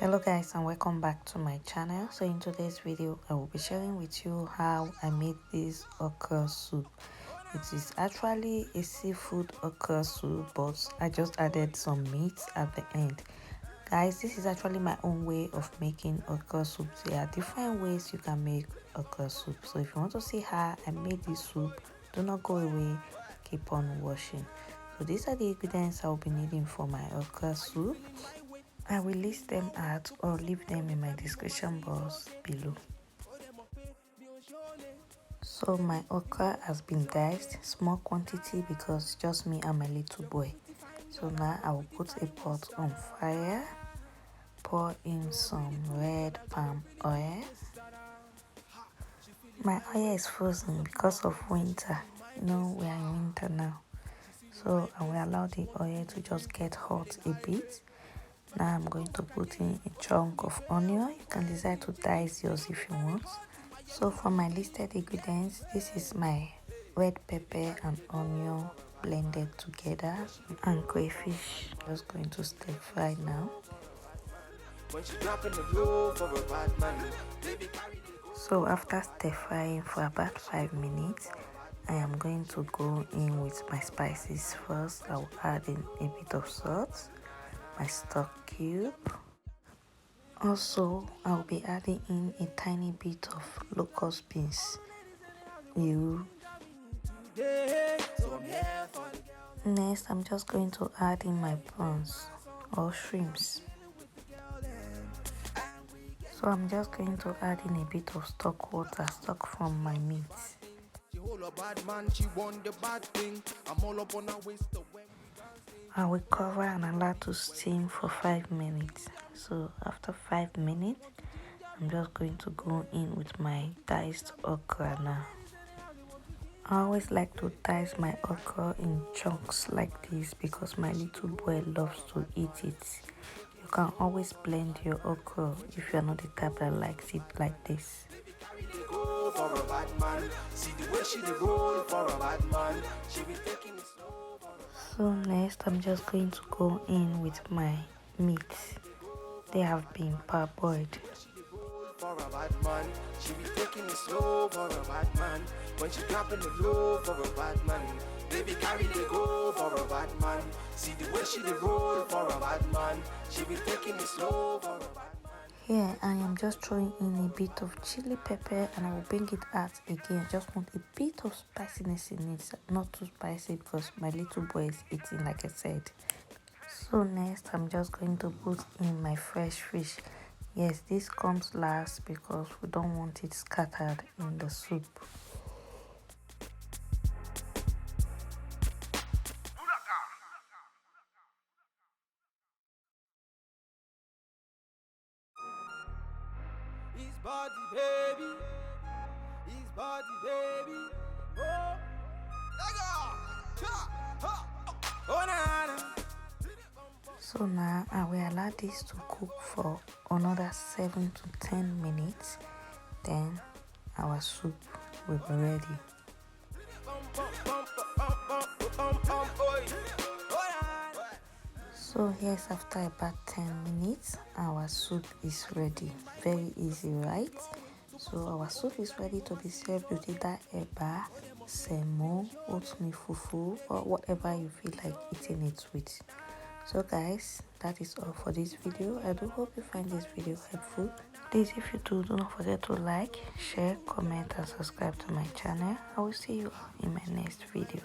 Hello guys, and welcome back to my channel. So in today's video I will be sharing with you how I made this okra soup. It is actually a seafood okra soup, but I just added some meat at the end. Guys, this is actually my own way of making okra soup. There are different ways you can make okra soup. So if you want to see how I made this soup, do not go away, keep on watching. So these are the ingredients I will be needing for my okra soup. I will list them out or leave them in my description box below. So my okra has been diced, small quantity because just me and my little boy. So now I will put a pot on fire, pour in some red palm oil. My oil is frozen because of winter. You know, we are in winter now. So I will allow the oil to just get hot a bit. Now I'm going to put in a chunk of onion. You can decide to dice yours if you want. So for my listed ingredients, this is my red pepper and onion blended together and crayfish. Just going to stir fry now. So after stir frying for about 5 minutes, I am going to go in with my spices first. I will add in a bit of salt, my stock cube. Also, I'll be adding in a tiny bit of locust beans. Next, I'm just going to add in my prawns or shrimps. So I'm just going to add in a bit of stock water, stock from my meat. I will cover and allow to steam for 5 minutes. So after 5 minutes, I'm just going to go in with my diced okra now. I always like to dice my okra in chunks like this because my little boy loves to eat it. You can always blend your okra if you're not the type that likes it like this. So next I'm just going to go in with my meat. They have been parboiled. For a bad man, she be taking it slow for a bad man. When she dropping the low for a bad man, baby carry the go for a bad man. See the way she roll for a bad man, she be taking it slow for a bad man. Here I am just throwing in a bit of chili pepper and I will bring it out again. I just want a bit of spiciness in it, not too spicy because my little boy is eating like I said. So next I'm just going to put in my fresh fish. Yes, this comes last because we don't want it scattered in the soup. His body, baby. His body, baby. Oh, so now I will allow this to cook for another 7 to 10 minutes. Then our soup will be ready. So here's after about 10 minutes, our soup is ready. Very easy, right? So our soup is ready to be served with either eba, semo, oatmeal fufu, or whatever you feel like eating it with. So guys, that is all for this video. I do hope you find this video helpful. Please, if you do not forget to like, share, comment and subscribe to my channel. I will see you in my next video.